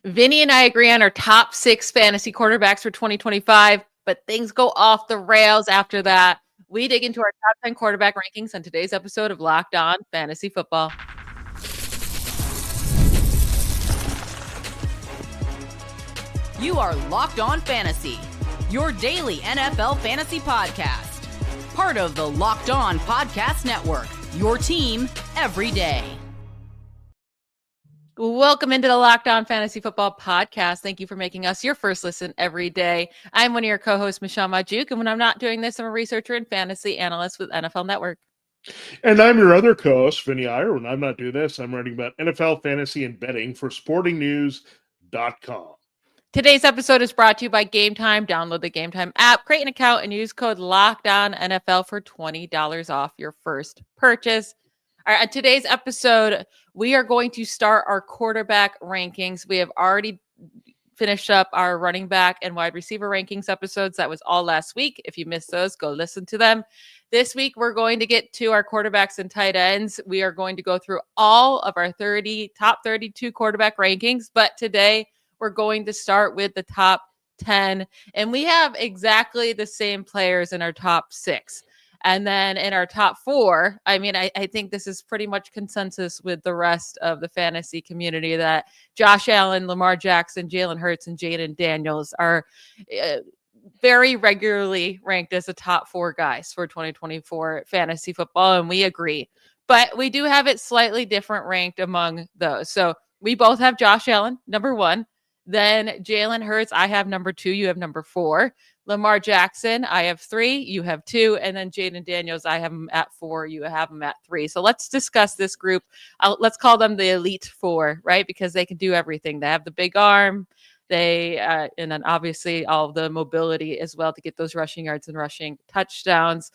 Vinnie and I agree on our top 6 fantasy quarterbacks for 2025, but things go off the rails after that. We dig into our top 10 quarterback rankings on today's episode of Locked On Fantasy Football. You are Locked On Fantasy, your daily NFL fantasy podcast. Part of the Locked On Podcast Network, your team every day. Welcome into the Locked On Fantasy Football podcast. Thank you for making us your first listen every day. I'm one of your co-hosts, Michelle Magdziuk, and when I'm not doing this, I'm a researcher and fantasy analyst with NFL Network. And I'm your other co-host, Vinnie Iyer. When I'm not doing this, I'm writing about NFL fantasy and betting for sportingnews.com. Today's episode is brought to you by Gametime. Download the Gametime app, create an account, and use code LOCKEDONNFL for $20 off your first purchase. All right, on today's episode, we are going to start our quarterback rankings. We have already finished up our running back and wide receiver rankings episodes. That was all last week. If you missed those, go listen to them. This week, we're going to get to our quarterbacks and tight ends. We are going to go through all of our top 32 quarterback rankings, but today we're going to start with the top 10, and we have exactly the same players in our top 6. And then in our top 4, I mean, I think this is pretty much consensus with the rest of the fantasy community that Josh Allen, Lamar Jackson, Jalen Hurts, and Jayden Daniels are very regularly ranked as the top 4 guys for 2024 fantasy football. And we agree, but we do have it slightly different ranked among those. So we both have Josh Allen, number 1. Then Jalen Hurts, I have number 2. You have number 4. Lamar Jackson, I have 3, you have 2, and then Jayden Daniels, I have him at 4, you have him at 3. So let's discuss this group. Let's call them the Elite 4, right? Because they can do everything. They have the big arm, and then obviously all the mobility as well to get those rushing yards and rushing touchdowns.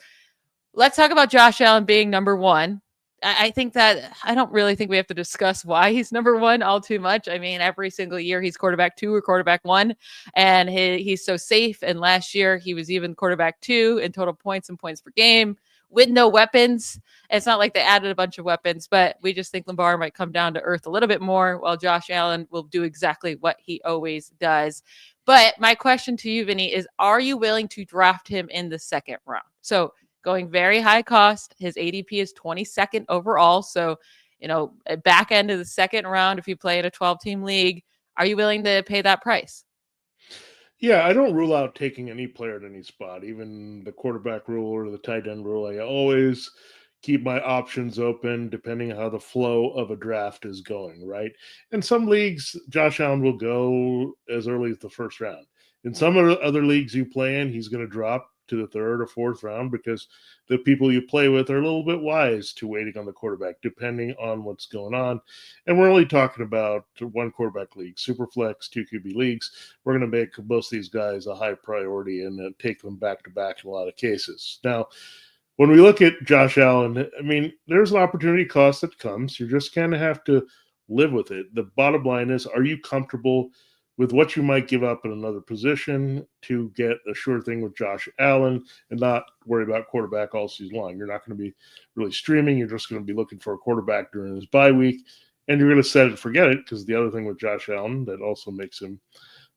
Let's talk about Josh Allen being number 1. I think that I don't really think we have to discuss why he's number 1 all too much. I mean, every single year he's quarterback 2 or quarterback 1, and he's so safe. And last year he was even quarterback 2 in total points and points per game with no weapons. It's not like they added a bunch of weapons, but we just think Lamar might come down to earth a little bit more, while Josh Allen will do exactly what he always does. But my question to you, Vinny, is are you willing to draft him in the second round? So going very high cost. His ADP is 22nd overall. So, back end of the second round, if you play in a 12-team league, are you willing to pay that price? Yeah, I don't rule out taking any player at any spot, even the quarterback rule or the tight end rule. I always keep my options open depending on how the flow of a draft is going, right? In some leagues, Josh Allen will go as early as the first round. In some other leagues you play in, he's going to drop to the third or fourth round because the people you play with are a little bit wise to waiting on the quarterback, depending on what's going on. And we're only talking about 1 quarterback league, Superflex, 2 QB leagues. We're going to make most of these guys a high priority and take them back to back in a lot of cases. Now, when we look at Josh Allen, I mean, there's an opportunity cost that comes. You just kind of have to live with it. The bottom line is, are you comfortable with what you might give up in another position to get a sure thing with Josh Allen and not worry about quarterback all season long? You're not going to be really streaming. You're just going to be looking for a quarterback during his bye week, and you're going to set it and forget it, because the other thing with Josh Allen that also makes him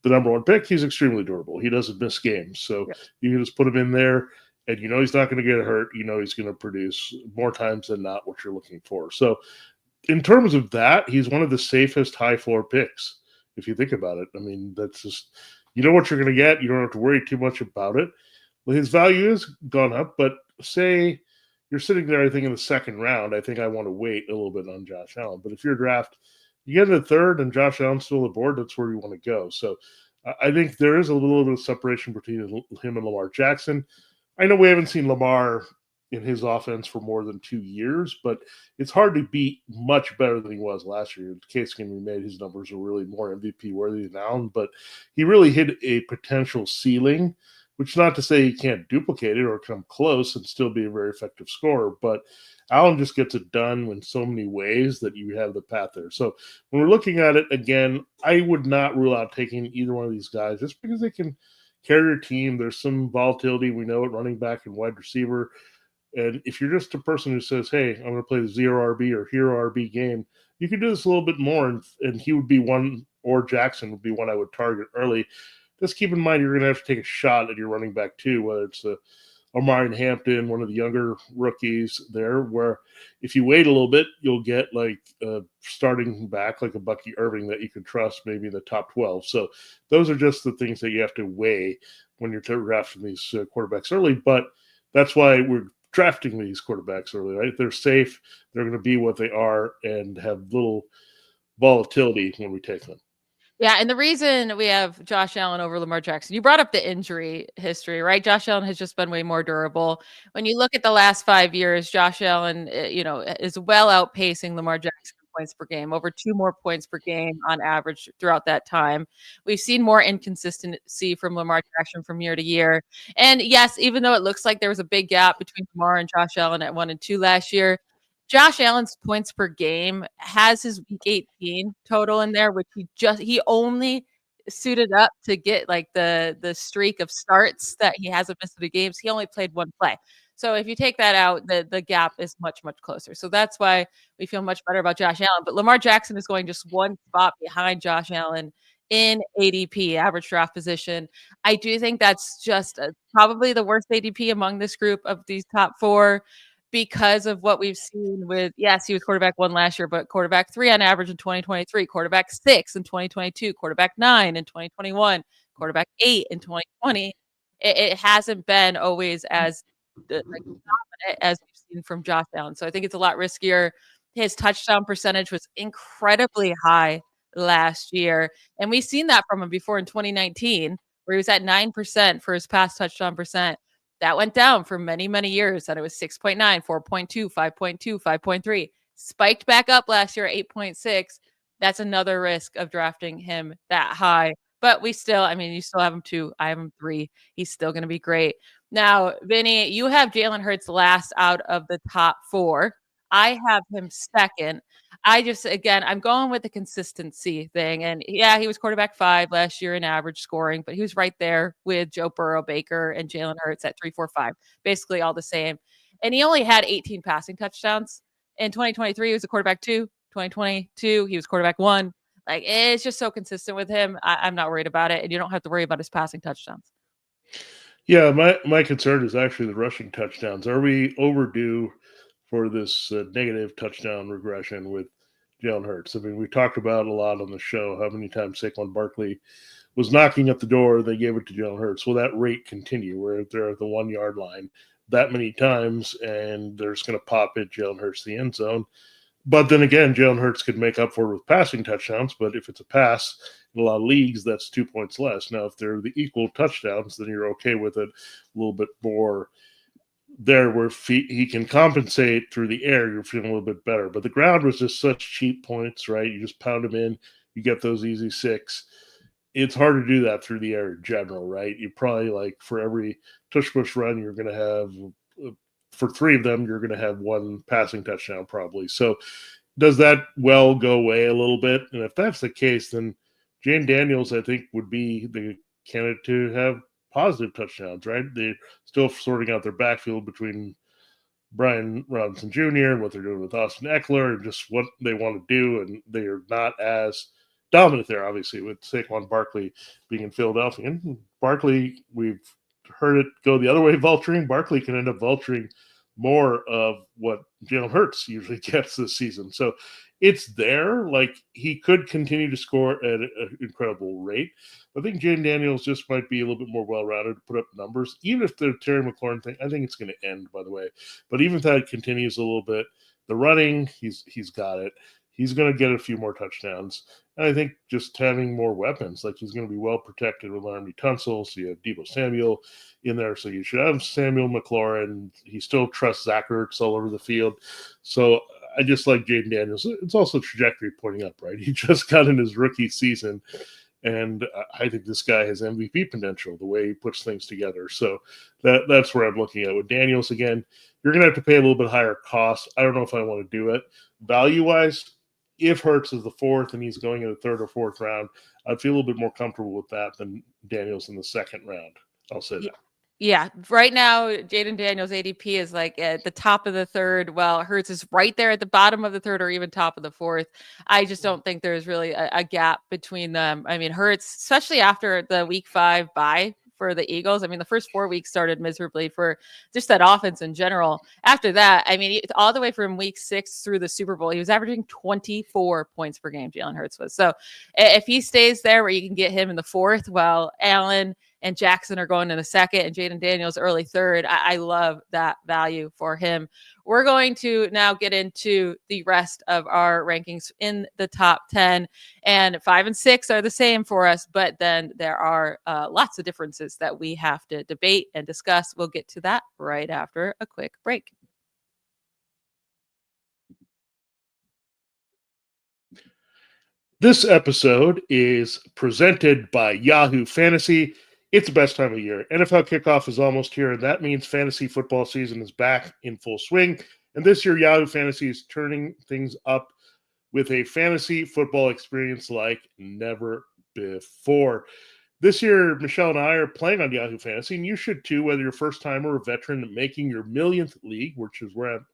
the number 1 pick, he's extremely durable. He doesn't miss games. So you can just put him in there, and he's not going to get hurt. He's going to produce more times than not what you're looking for. So in terms of that, he's one of the safest high floor picks. If you think about it, I mean, that's just, what you're going to get. You don't have to worry too much about it. Well, his value has gone up, but say you're sitting there, I think, in the second round, I think I want to wait a little bit on Josh Allen. But if your draft, you get in the third and Josh Allen's still on the board, that's where you want to go. So I think there is a little bit of separation between him and Lamar Jackson. I know we haven't seen Lamar in his offense for more than 2 years, but it's hard to beat much better than he was last year. The case can be made his numbers are really more MVP worthy than Allen, but he really hit a potential ceiling, which is not to say he can't duplicate it or come close and still be a very effective scorer, but Allen just gets it done in so many ways that you have the path there. So when we're looking at it again, I would not rule out taking either one of these guys just because they can carry your team. There's some volatility, we know, at running back and wide receiver. And if you're just a person who says, hey, I'm going to play the zero RB or hero RB game, you can do this a little bit more, and he would be one or Jackson would be one I would target early. Just keep in mind you're going to have to take a shot at your running back too, whether it's Omarion Hampton, one of the younger rookies there, where if you wait a little bit, you'll get like a starting back like a Bucky Irving that you can trust maybe in the top 12. So those are just the things that you have to weigh when you're drafting these quarterbacks early. But that's why we're drafting these quarterbacks early, right? They're safe. They're going to be what they are and have little volatility when we take them. Yeah, and the reason we have Josh Allen over Lamar Jackson, you brought up the injury history, right? Josh Allen has just been way more durable. When you look at the last 5 years, Josh Allen, is well outpacing Lamar Jackson points per game, over 2 more points per game on average throughout that time. We've seen more inconsistency from Lamar Jackson from year to year. And yes, even though it looks like there was a big gap between Lamar and Josh Allen at 1 and 2 last year, Josh Allen's points per game has his week 18 total in there, which he only suited up to get like the streak of starts that he hasn't missed any games. He only played 1 play. So if you take that out, the gap is much, much closer. So that's why we feel much better about Josh Allen. But Lamar Jackson is going just 1 spot behind Josh Allen in ADP, average draft position. I do think that's just probably the worst ADP among this group of these top 4. Because of what we've seen with, yes, he was quarterback 1 last year, but quarterback 3 on average in 2023, quarterback 6 in 2022, quarterback 9 in 2021, quarterback 8 in 2020. It hasn't been always as dominant as we've seen from Josh Allen. So I think it's a lot riskier. His touchdown percentage was incredibly high last year. And we've seen that from him before in 2019, where he was at 9% for his pass touchdown percent. That went down for many, many years. That it was 6.9, 4.2, 5.2, 5.3. Spiked back up last year, 8.6. That's another risk of drafting him that high. But you still have him 2. I have him 3. He's still going to be great. Now, Vinny, you have Jalen Hurts last out of the top 4. I have him second. I'm going with the consistency thing. And yeah, he was quarterback 5 last year in average scoring, but he was right there with Joe Burrow, Baker, and Jalen Hurts at 3, 4, 5, basically all the same. And he only had 18 passing touchdowns. In 2023, he was a quarterback 2. 2022, he was quarterback 1. Like, it's just so consistent with him. I'm not worried about it. And you don't have to worry about his passing touchdowns. Yeah, my concern is actually the rushing touchdowns. Are we overdue for this negative touchdown regression with Jalen Hurts? I mean, we talked about a lot on the show how many times Saquon Barkley was knocking at the door, they gave it to Jalen Hurts. Will that rate continue where they're at the 1 yard line that many times and they're just going to pop it Jalen Hurts the end zone? But then again, Jalen Hurts could make up for it with passing touchdowns. But if it's a pass in a lot of leagues, that's 2 points less. Now, if they're the equal touchdowns, then you're okay with it a little bit more there where he can compensate through the air. You're feeling a little bit better. But the ground was just such cheap points, right? You just pound them in. You get those easy 6. It's hard to do that through the air in general, right? You probably like for every tush-push run, you're going to have for 3 of them, you're going to have 1 passing touchdown probably. So does that well go away a little bit? And if that's the case, then Jayden Daniels, I think, would be the candidate to have positive touchdowns, right? They're still sorting out their backfield between Brian Robinson Jr. and what they're doing with Austin Eckler and just what they want to do. And they are not as dominant there, obviously, with Saquon Barkley being in Philadelphia. And Barkley, we've heard it go the other way, vulturing. Barkley can end up vulturing more of what Jalen Hurts usually gets this season. So it's there. Like, he could continue to score at an incredible rate. I think Jayden Daniels just might be a little bit more well-rounded to put up numbers. Even if the Terry McLaurin thing, I think it's going to end, by the way. But even if that continues a little bit, the running, he's got it. He's going to get a few more touchdowns. And I think just having more weapons, like he's going to be well protected with Laramie Tunsil. So you have Deebo Samuel in there. So you should have Samuel McLaurin. He still trusts Zach Ertz all over the field. So I just like Jayden Daniels. It's also trajectory pointing up, right? He just got in his rookie season. And I think this guy has MVP potential, the way he puts things together. So that's where I'm looking at. With Daniels, again, you're going to have to pay a little bit higher cost. I don't know if I want to do it. Value-wise, if Hurts is the 4th and he's going in the 3rd or 4th round, I'd feel a little bit more comfortable with that than Daniels in the 2nd round. I'll say that. Yeah, right now, Jayden Daniels ADP is like at the top of the third. Well, Hurts is right there at the bottom of the third or even top of the fourth. I just don't think there's really a gap between them. I mean, Hurts, especially after the week 5 bye for the Eagles. I mean, the first 4 weeks started miserably for just that offense in general. After that, I mean, all the way from week 6 through the Super Bowl, he was averaging 24 points per game, Jalen Hurts was. So if he stays there where you can get him in the fourth, well, Allen and Jackson are going in the second and Jayden Daniels early third. I love that value for him. We're going to now get into the rest of our rankings in the top 10, and 5 and 6 are the same for us, but then there are lots of differences that we have to debate and discuss. We'll get to that right after a quick break. This episode is presented by Yahoo Fantasy. It's the best time of year. NFL kickoff is almost here, and that means fantasy football season is back in full swing. And this year, Yahoo Fantasy is turning things up with a fantasy football experience like never before. This year, Michelle and I are playing on Yahoo Fantasy, and you should too, whether you're a first timer or a veteran making your millionth league, which is where I'm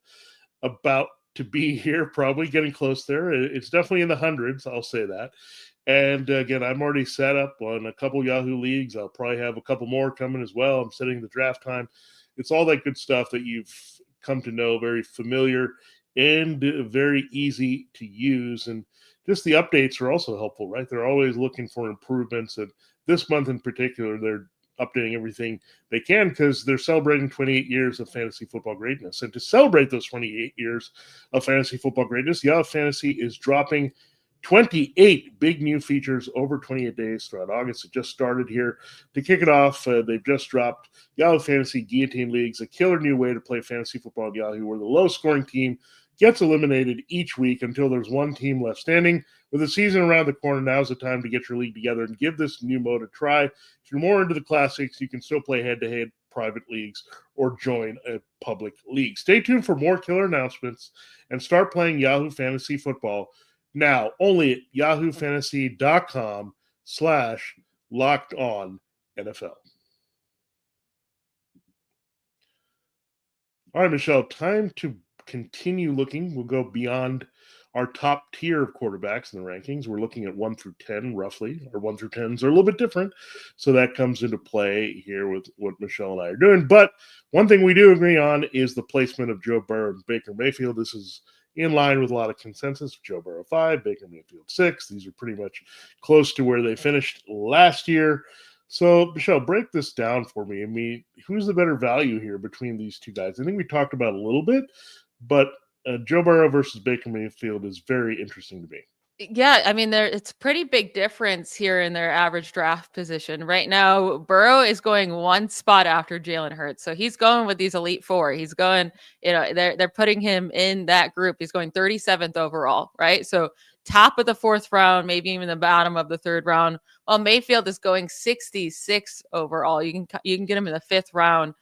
about to be here, probably getting close there. It's definitely in the hundreds, I'll say that. And again, I'm already set up on a couple Yahoo leagues. I'll probably have a couple more coming as well. I'm setting the draft time. It's all that good stuff that you've come to know, very familiar and very easy to use. And just the updates are also helpful, right? They're always looking for improvements. And this month in particular, they're updating everything they can because they're celebrating 28 years of fantasy football greatness. And to celebrate those 28 years of fantasy football greatness, Yahoo Fantasy is dropping 28 big new features over 28 days throughout August. It just started here. To kick it off, they've just dropped Yahoo Fantasy Guillotine Leagues, a killer new way to play fantasy football at Yahoo, where the low-scoring team gets eliminated each week until there's one team left standing. With the season around the corner, now's the time to get your league together and give this new mode a try. If you're more into the classics, you can still play head-to-head private leagues or join a public league. Stay tuned for more killer announcements and start playing Yahoo Fantasy Football now only at yahoofantasy.com/lockedonnfl. All right, Michelle, time to continue looking. We'll go beyond our top tier of quarterbacks in the rankings. We're looking at 1 through 10 roughly. Our 1 through 10s are a little bit different. So that comes into play here with what Michelle and I are doing. But one thing we do agree on is the placement of Joe Burrow and Baker Mayfield. This is in line with a lot of consensus. Joe Burrow 5, Baker Mayfield 6. These are pretty much close to where they finished last year. So, Michelle, break this down for me. I mean, who's the better value here between these two guys? I think we talked about it a little bit, but Joe Burrow versus Baker Mayfield is very interesting to me. Yeah, I mean, it's a pretty big difference here in their average draft position. Right now, Burrow is going one spot after Jalen Hurts. So he's going with these elite four. He's going, they're putting him in that group. He's going 37th overall, right? So top of the 4th round, maybe even the bottom of the 3rd round. While Mayfield is going 66 overall. You can get him in the 5th round.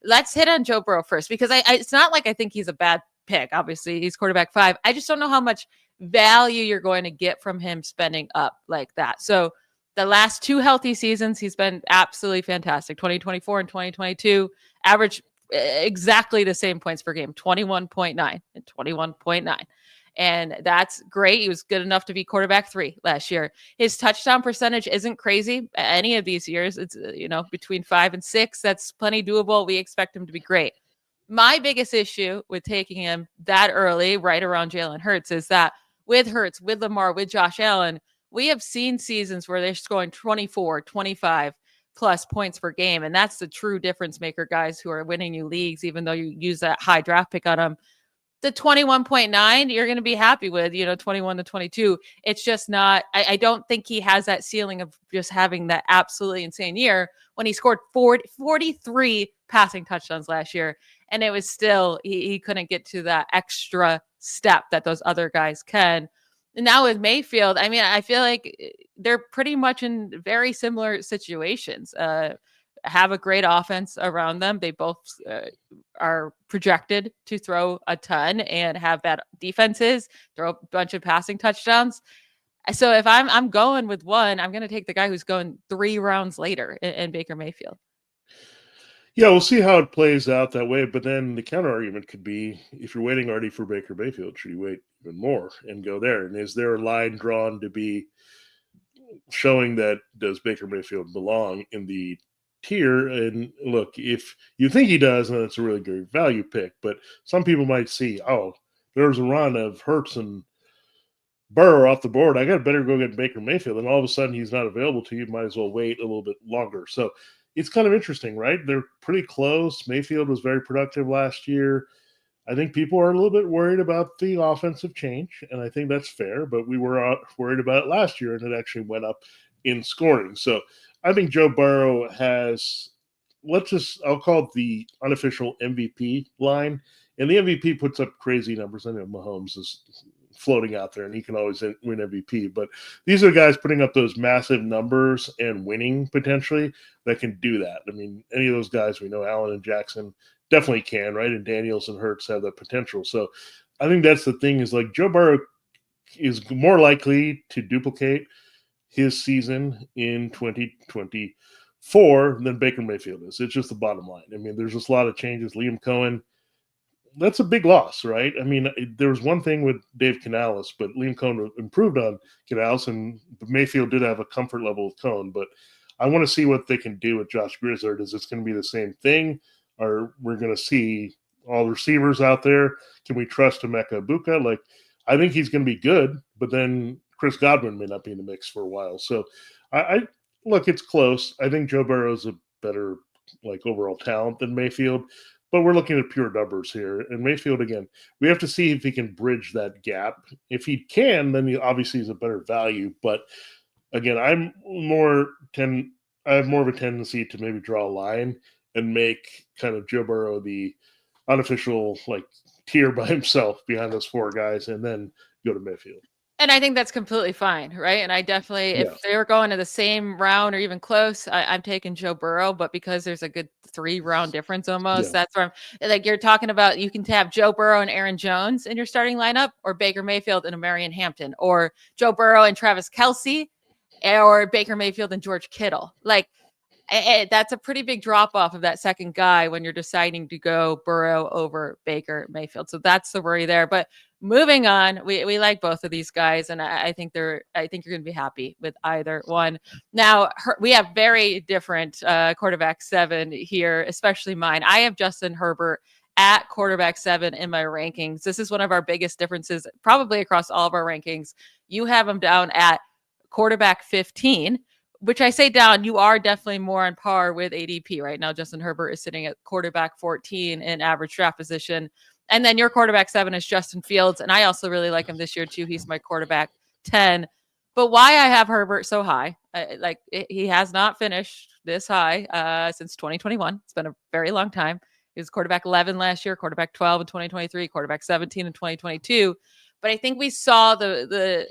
Let's hit on Joe Burrow first, because it's not like I think he's a bad pick. Obviously, he's quarterback 5. I just don't know how much value you're going to get from him spending up like that. So the last 2 healthy seasons, he's been absolutely fantastic. 2024 and 2022, average exactly the same points per game, 21.9 and 21.9. And that's great. He was good enough to be quarterback 3 last year. His touchdown percentage isn't crazy any of these years. It's, between 5 and 6. That's plenty doable. We expect him to be great. My biggest issue with taking him that early, right around Jalen Hurts, is that with Hurts, with Lamar, with Josh Allen, we have seen seasons where they're scoring 24, 25 plus points per game. And that's the true difference maker, guys who are winning you leagues, even though you use that high draft pick on them. The 21.9, you're going to be happy with, 21 to 22. It's just not, I don't think he has that ceiling of just having that absolutely insane year when he scored 43 passing touchdowns last year. And it was still, he couldn't get to that extra step that those other guys can. And now with Mayfield, I mean, I feel like they're pretty much in very similar situations. Have a great offense around them. They both are projected to throw a ton and have bad defenses, throw a bunch of passing touchdowns. So if I'm going with one, I'm going to take the guy who's going 3 rounds later in Baker Mayfield. Yeah, we'll see how it plays out that way. But then the counter argument could be, if you're waiting already for Baker Mayfield, should you wait even more and go there? And is there a line drawn to be showing that does Baker Mayfield belong in the tier? And look, if you think he does, then it's a really good value pick. But some people might see, oh, there's a run of Hurts and Burrow off the board. I got better go get Baker Mayfield, and all of a sudden he's not available to you. Might as well wait a little bit longer. So it's kind of interesting, right? They're pretty close. Mayfield was very productive last year. I think people are a little bit worried about the offensive change, and I think that's fair. But we were worried about it last year, and it actually went up in scoring. So I think Joe Burrow has, I'll call it the unofficial MVP line. And the MVP puts up crazy numbers. I know Mahomes is floating out there, and he can always win MVP. But these are guys putting up those massive numbers and winning potentially that can do that. I mean, any of those guys we know, Allen and Jackson, definitely can, right? And Daniels and Hurts have that potential. So I think that's the thing is like Joe Burrow is more likely to duplicate his season in 2024 than Baker Mayfield is. It's just the bottom line. I mean, there's just a lot of changes. Liam Cohen, that's a big loss, right? I mean, there was one thing with Dave Canales, but Liam Cohen improved on Canales, and Mayfield did have a comfort level with Cohen. But I want to see what they can do with Josh Grizzard. Is this going to be the same thing? Or we're going to see all receivers out there? Can we trust Emeka Ibuka? Like, I think he's going to be good, but then Chris Godwin may not be in the mix for a while. So I look, it's close. I think Joe Burrow's a better like overall talent than Mayfield, but we're looking at pure numbers here. And Mayfield, again, we have to see if he can bridge that gap. If he can, then he obviously is a better value. But again, I have more of a tendency to maybe draw a line and make kind of Joe Burrow the unofficial like tier by himself behind those four guys, and then go to Mayfield. And I think that's completely fine, right? And I definitely, if they were going to the same round or even close, I'm taking Joe Burrow. But because there's a good 3-round difference almost, that's where I'm like, you're talking about you can have Joe Burrow and Aaron Jones in your starting lineup, or Baker Mayfield and Marion Hampton, or Joe Burrow and Travis Kelce, or Baker Mayfield and George Kittle. Like, that's a pretty big drop off of that second guy when you're deciding to go Burrow over Baker Mayfield. So that's the worry there. But moving on, we like both of these guys, and I think you're going to be happy with either one. Now we have very different quarterback 7 here, especially mine. I have Justin Herbert at quarterback 7 in my rankings. This is one of our biggest differences, probably across all of our rankings. You have him down at quarterback 15. Which I say down, you are definitely more on par with ADP right now. Justin Herbert is sitting at quarterback 14 in average draft position. And then your quarterback 7 is Justin Fields. And I also really like him this year too. He's my quarterback 10. But why I have Herbert so high, he has not finished this high since 2021. It's been a very long time. He was quarterback 11 last year, quarterback 12 in 2023, quarterback 17 in 2022. But I think we saw the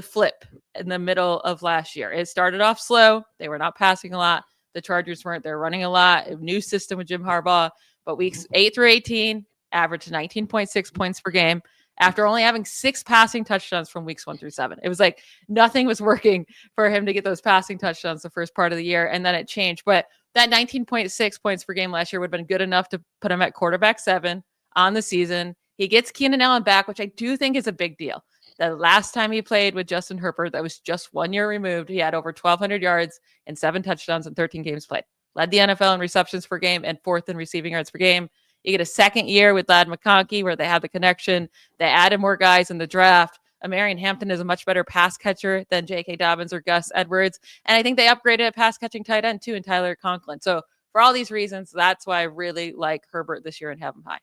flip in the middle of last year. It started off slow. They were not passing a lot. The Chargers weren't. They're running a lot. A new system with Jim Harbaugh. But weeks 8 through 18 averaged 19.6 points per game after only having 6 passing touchdowns from weeks 1 through 7. It was like nothing was working for him to get those passing touchdowns the first part of the year, and then it changed. But that 19.6 points per game last year would have been good enough to put him at quarterback 7 on the season. He gets Keenan Allen back, which I do think is a big deal. The last time he played with Justin Herbert, that was just 1 year removed. He had over 1,200 yards and 7 touchdowns in 13 games played. Led the NFL in receptions per game and 4th in receiving yards per game. You get a second year with Ladd McConkey where they have the connection. They added more guys in the draft. Marion Hampton is a much better pass catcher than J.K. Dobbins or Gus Edwards. And I think they upgraded a pass catching tight end too in Tyler Conklin. So for all these reasons, that's why I really like Herbert this year and have him high.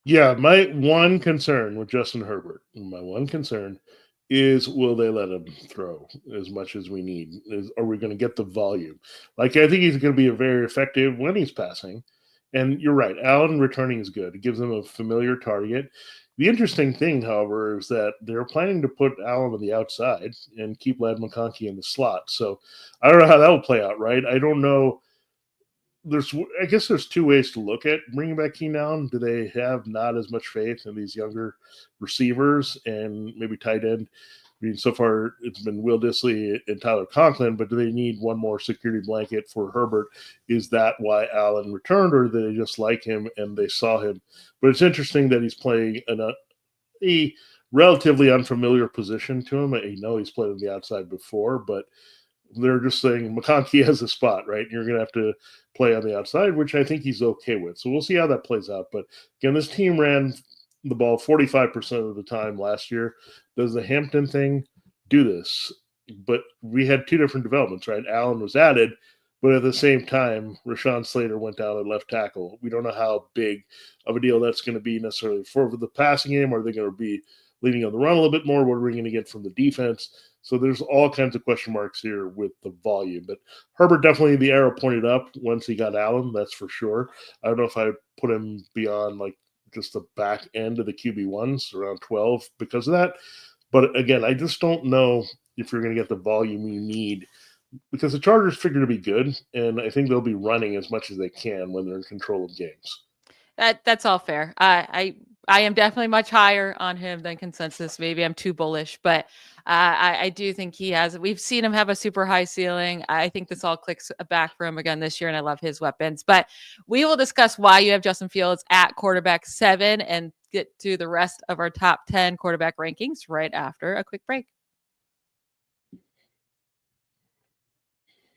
Yeah, my one concern with Justin Herbert, is will they let him throw as much as we need? Are we going to get the volume? Like, I think he's going to be very effective when he's passing. And you're right, Allen returning is good. It gives him a familiar target. The interesting thing, however, is that they're planning to put Allen on the outside and keep Ladd McConkey in the slot. So I don't know how that will play out, right? I don't know. I guess there's 2 ways to look at bringing back Keenan Allen. Do they have not as much faith in these younger receivers and maybe tight end I mean, so far it's been Will Dissly and Tyler Conklin, but do they need one more security blanket for Herbert? Is that why Allen returned, or do they just like him and they saw him? But it's interesting that he's playing a relatively unfamiliar position to him. I know he's played on the outside before, but they're just saying McConkey has a spot, right? You're going to have to play on the outside, which I think he's okay with. So we'll see how that plays out. But again, this team ran the ball 45% of the time last year. Does the Hampton thing do this? But we had two different developments, right? Allen was added, but at the same time, Rashawn Slater went down at left tackle. We don't know how big of a deal that's going to be necessarily for the passing game. Are they going to be leaning on the run a little bit more? What are we going to get from the defense? So there's all kinds of question marks here with the volume. But Herbert, definitely the arrow pointed up once he got Allen, that's for sure. I don't know if I would put him beyond like just the back end of the QB1s, around 12 because of that. But again, I just don't know if you're going to get the volume you need because the Chargers figure to be good, and I think they'll be running as much as they can when they're in control of games. That's all fair. I am definitely much higher on him than consensus. Maybe I'm too bullish, but I do think he has. We've seen him have a super high ceiling. I think this all clicks back for him again this year, and I love his weapons. But we will discuss why you have Justin Fields at quarterback 7 and get to the rest of our top 10 quarterback rankings right after a quick break.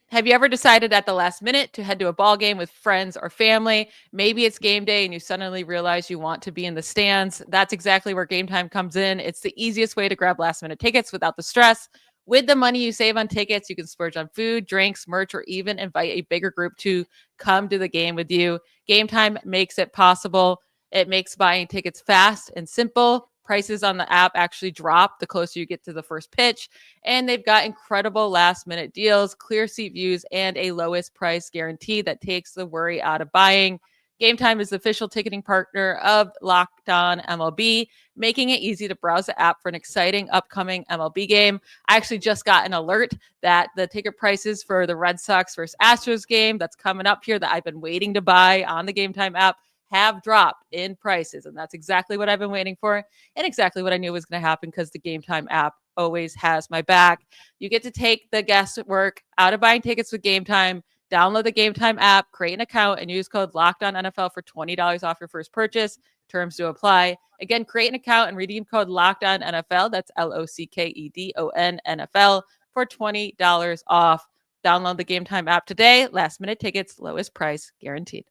Have you ever decided at the last minute to head to a ball game with friends or family? Maybe it's game day and you suddenly realize you want to be in the stands. That's exactly where Gametime comes in. It's the easiest way to grab last minute tickets without the stress. With the money you save on tickets, you can splurge on food, drinks, merch, or even invite a bigger group to come to the game with you. Gametime makes it possible. It makes buying tickets fast and simple. Prices on the app actually drop the closer you get to the first pitch. And they've got incredible last minute deals, clear seat views, and a lowest price guarantee that takes the worry out of buying. Gametime is the official ticketing partner of Locked On MLB, making it easy to browse the app for an exciting upcoming MLB game. I actually just got an alert that the ticket prices for the Red Sox versus Astros game that's coming up here that I've been waiting to buy on the Gametime app have dropped in prices. And that's exactly what I've been waiting for and exactly what I knew was going to happen because the Gametime app always has my back. You get to take the guesswork out of buying tickets with Gametime. Download the Gametime app, create an account, and use code LOCKEDONNFL for $20 off your first purchase. Terms to apply. Again, create an account and redeem code LOCKEDONNFL. That's LOCKEDON NFL for $20 off. Download the Gametime app today. Last minute tickets, lowest price guaranteed.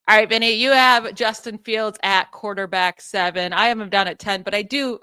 All right, Vinny, you have Justin Fields at quarterback 7. I have him down at 10, but I do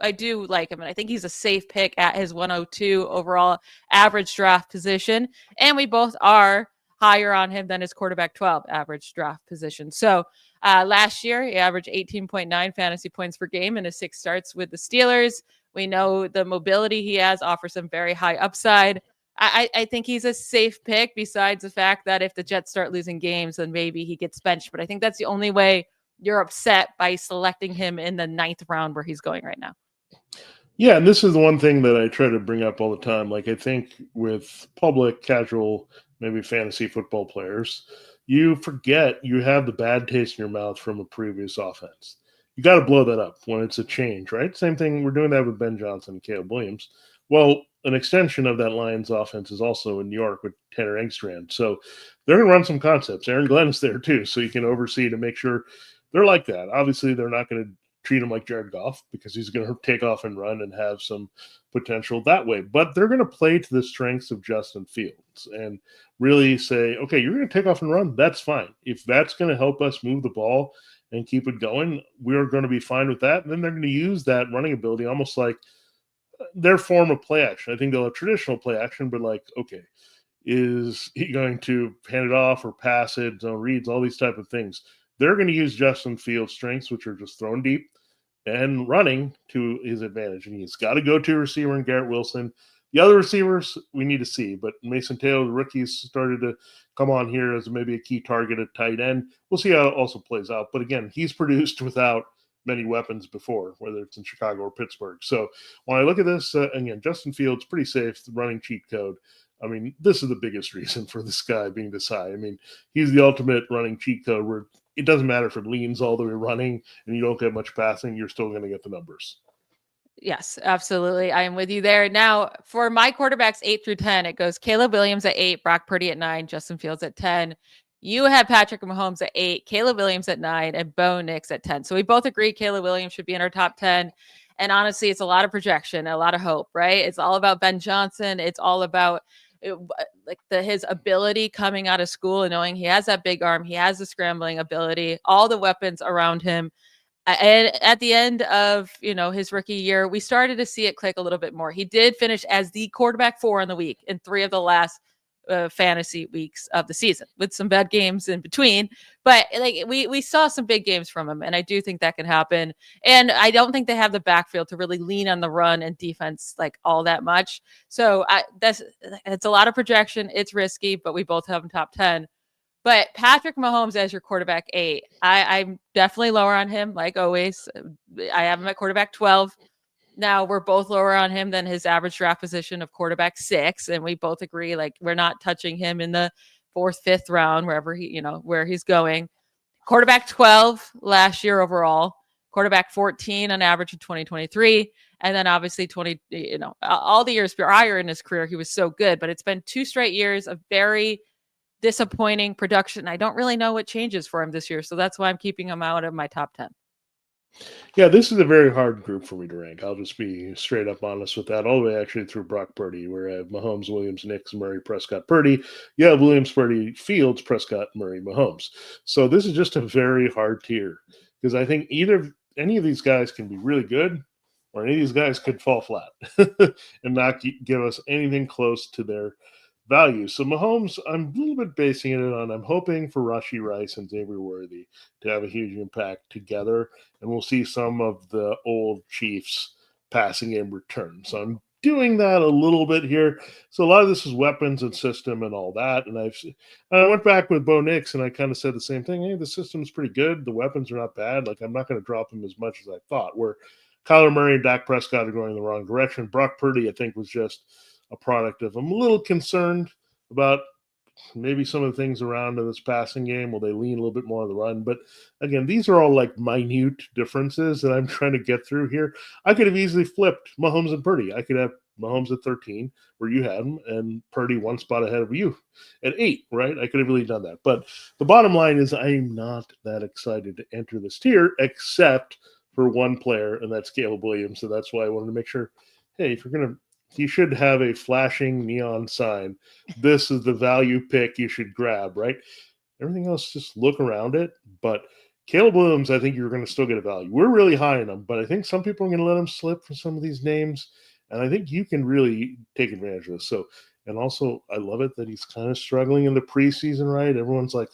like him, and I think he's a safe pick at his 102 overall average draft position. And we both are higher on him than his quarterback 12 average draft position. So last year, he averaged 18.9 fantasy points per game in his 6 starts with the Steelers. We know the mobility he has offers some very high upside. I think he's a safe pick besides the fact that if the Jets start losing games, then maybe he gets benched. But I think that's the only way you're upset by selecting him in the 9th round where he's going right now. Yeah, and this is the one thing that I try to bring up all the time. Like I think with public, casual, maybe fantasy football players, you forget you have the bad taste in your mouth from a previous offense. You got to blow that up when it's a change, right? Same thing. We're doing that with Ben Johnson and Caleb Williams. Well, an extension of that Lions offense is also in New York with Tanner Engstrand. So they're going to run some concepts. Aaron Glenn's there too, so you can oversee to make sure they're like that. Obviously, they're not going to treat him like Jared Goff because he's going to take off and run and have some potential that way. But they're going to play to the strengths of Justin Fields and really say, okay, you're going to take off and run. That's fine. If that's going to help us move the ball and keep it going, we're going to be fine with that. And then they're going to use that running ability almost like their form of play action. I think they'll have traditional play action, but like, okay, is he going to hand it off or pass it, zone reads, all these type of things. They're going to use Justin Fields' strengths, which are just thrown deep and running to his advantage. And he's got to go to a receiver in Garrett Wilson. The other receivers we need to see, but Mason Taylor, the rookies, started to come on here as maybe a key target at tight end. We'll see how it also plays out. But again, he's produced without many weapons before, whether it's in Chicago or Pittsburgh. So when I look at this, again, Justin Fields, pretty safe, running cheat code. I mean, this is the biggest reason for this guy being this high. I mean, he's the ultimate running cheat code where it doesn't matter if it leans all the way running and you don't get much passing, you're still going to get the numbers. Yes, absolutely. I am with you there. Now, for my quarterbacks 8 through 10, it goes Caleb Williams at 8, Brock Purdy at 9, Justin Fields at 10. You have Patrick Mahomes at 8, Caleb Williams at 9, and Bo Nix at 10. So we both agree Caleb Williams should be in our top 10. And honestly, it's a lot of projection, a lot of hope, right? It's all about Ben Johnson. It's all about his ability coming out of school and knowing he has that big arm, he has the scrambling ability, all the weapons around him. And at the end of, his rookie year, we started to see it click a little bit more. He did finish as the quarterback 4 in the week in 3 of the last fantasy weeks of the season, with some bad games in between. But we saw some big games from him, and I do think that can happen. And I don't think they have the backfield to really lean on the run and defense all that much. So it's a lot of projection. It's risky, but we both have him top 10. But Patrick Mahomes as your quarterback 8, I'm definitely lower on him, like always. I have him at quarterback 12. Now, we're both lower on him than his average draft position of quarterback 6, and we both agree, we're not touching him in the 4th, 5th round, wherever where he's going. Quarterback 12 last year overall, quarterback 14 on average in 2023, and then obviously all the years prior in his career, he was so good, but it's been 2 straight years of very disappointing production. I don't really know what changes for him this year, so that's why I'm keeping him out of my top 10. Yeah, this is a very hard group for me to rank. I'll just be straight up honest with that. All the way actually through Brock Purdy, where I have Mahomes, Williams, Nix, Murray, Prescott, Purdy. You have Williams, Purdy, Fields, Prescott, Murray, Mahomes. So this is just a very hard tier, because I think any of these guys can be really good, or any of these guys could fall flat and not give us anything close to their value. So Mahomes, I'm a little bit basing it on, I'm hoping for Rashee Rice and Xavier Worthy to have a huge impact together, and we'll see some of the old Chiefs passing game return. So I'm doing that a little bit here. So a lot of this is weapons and system and all that. And I went back with Bo Nix and I kind of said the same thing. Hey, the system's pretty good. The weapons are not bad. I'm not going to drop him as much as I thought. Where Kyler Murray and Dak Prescott are going in the wrong direction. Brock Purdy, I think, was just a product of, I'm a little concerned about maybe some of the things around in this passing game. Will they lean a little bit more on the run? But again, these are all minute differences that I'm trying to get through here. I could have easily flipped Mahomes and Purdy. I could have Mahomes at 13, where you had him, and Purdy 1 spot ahead of you at 8, right? I could have really done that. But the bottom line is I'm not that excited to enter this tier, except for one player, and that's Caleb Williams. So that's why I wanted to make sure, hey, if you're going to, you should have a flashing neon sign. This is the value pick you should grab, right? Everything else, just look around it. But Caleb Williams, I think you're going to still get a value. We're really high on him, but I think some people are going to let him slip for some of these names. And I think you can really take advantage of this. So, and also, I love it that he's kind of struggling in the preseason, right? Everyone's like,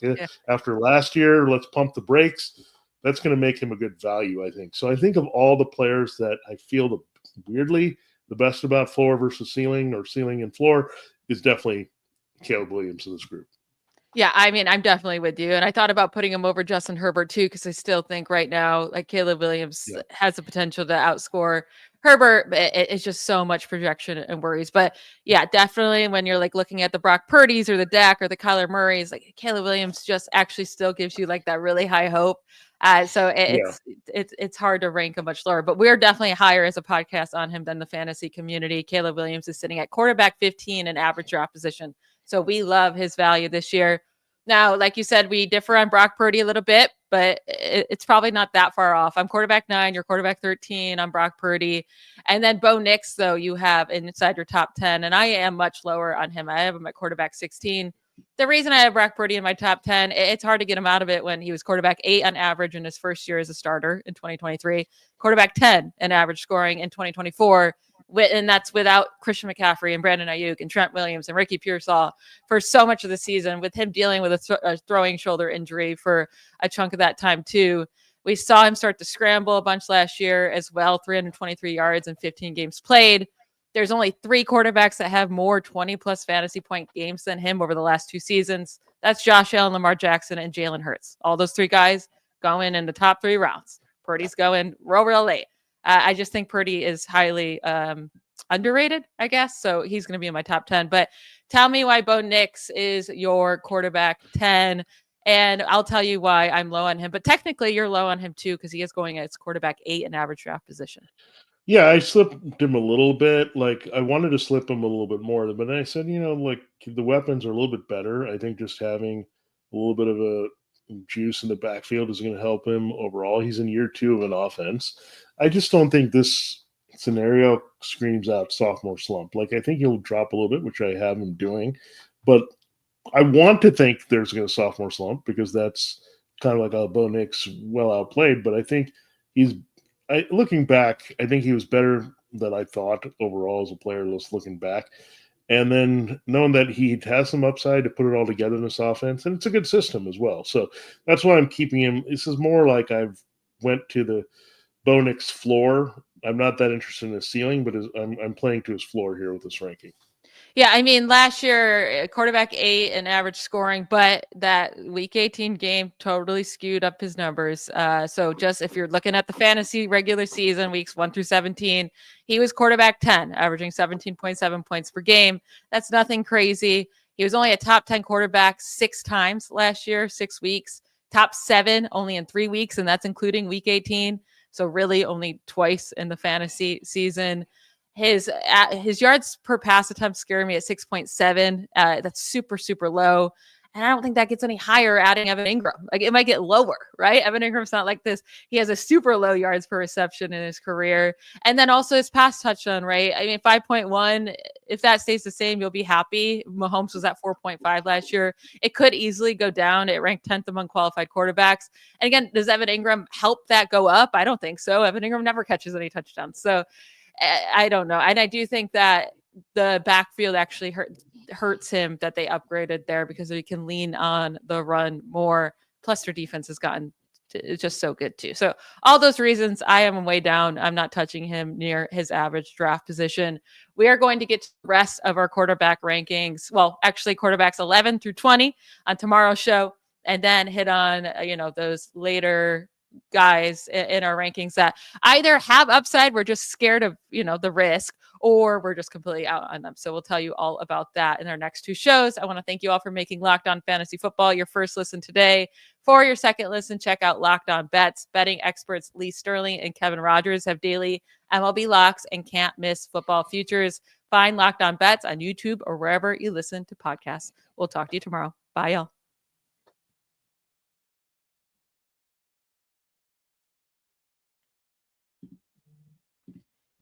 after last year, let's pump the brakes. That's going to make him a good value, I think. So I think of all the players that I feel weirdly the best about floor versus ceiling, or ceiling and floor, is definitely Caleb Williams in this group. Yeah, I mean, I'm definitely with you. And I thought about putting him over Justin Herbert too, because I still think right now, Caleb Williams has the potential to outscore Herbert. It's just so much projection and worries. But yeah, definitely when you're looking at the Brock Purdy's or the Dak or the Kyler Murray's, Caleb Williams just actually still gives you that really high hope. So it's hard to rank him much lower, but we're definitely higher as a podcast on him than the fantasy community. Caleb Williams is sitting at quarterback 15 in average draft position. So we love his value this year. Now, like you said, we differ on Brock Purdy a little bit, but it's probably not that far off. I'm quarterback 9, you're quarterback 13. I'm Brock Purdy. And then Bo Nix, though, you have inside your top 10, and I am much lower on him. I have him at quarterback 16. The reason I have Brock Purdy in my top 10, it's hard to get him out of it when he was quarterback 8 on average in his first year as a starter in 2023, quarterback 10 in average scoring in 2024. And that's without Christian McCaffrey and Brandon Ayuk and Trent Williams and Ricky Pearsall for so much of the season, with him dealing with a throwing shoulder injury for a chunk of that time too. We saw him start to scramble a bunch last year as well, 323 yards and 15 games played. There's only 3 quarterbacks that have more 20-plus fantasy point games than him over the last 2 seasons. That's Josh Allen-Lamar Jackson and Jalen Hurts. All those 3 guys going in the top 3 rounds. Purdy's going real late. I just think Purdy is highly underrated, I guess. So he's going to be in my top 10. But tell me why Bo Nix is your quarterback 10. And I'll tell you why I'm low on him. But technically, you're low on him too, because he is going as quarterback 8 in average draft position. Yeah, I slipped him a little bit. Like, I wanted to slip him a little bit more, but then I said, like, the weapons are a little bit better. I think just having a little bit of a juice in the backfield is going to help him overall. He's in year 2 of an offense. I just don't think this scenario screams out sophomore slump. Like, I think he'll drop a little bit, which I have him doing, but I want to think there's going to sophomore slump because that's kind of like a Bo Nix well outplayed. But I think looking back, I think he was better than I thought overall as a player. Just looking back, and then knowing that he has some upside to put it all together in this offense, and it's a good system as well. So that's why I'm keeping him. This is more like I've went to the Bo Nix floor. I'm not that interested in his ceiling, but I'm playing to his floor here with this ranking. Yeah, I mean, last year, quarterback 8 in average scoring, but that week 18 game totally skewed up his numbers. So just if you're looking at the fantasy regular season, weeks 1 through 17, he was quarterback 10, averaging 17.7 points per game. That's nothing crazy. He was only a top 10 quarterback 6 times last year, 6 weeks, top 7 only in 3 weeks, and that's including week 18. So really only twice in the fantasy season. His yards per pass attempt scare me at 6.7. That's super, super low. And I don't think that gets any higher adding Evan Ingram. Like, it might get lower, right? Evan Ingram's not like this. He has a super low yards per reception in his career. And then also his pass touchdown, right? I mean, 5.1, if that stays the same, you'll be happy. Mahomes was at 4.5 last year. It could easily go down. It ranked 10th among qualified quarterbacks. And again, does Evan Ingram help that go up? I don't think so. Evan Ingram never catches any touchdowns. So I don't know. And I do think that the backfield actually hurts him that they upgraded there because he can lean on the run more. Plus, their defense has gotten it's just so good too. So all those reasons, I am way down. I'm not touching him near his average draft position. We are going to get to the rest of our quarterback rankings. Well, actually, quarterbacks 11 through 20 on tomorrow's show, and then hit on those later guys in our rankings that either have upside, we're just scared of the risk, or we're just completely out on them. So we'll tell you all about that in our next 2 shows. I want to thank you all for making Locked On Fantasy Football your first listen today. For your second listen, check out Locked On Bets. Betting experts Lee Sterling and Kevin Rogers have daily MLB locks and can't miss football futures. Find Locked On Bets on YouTube or wherever you listen to podcasts. We'll talk to you tomorrow. Bye, y'all.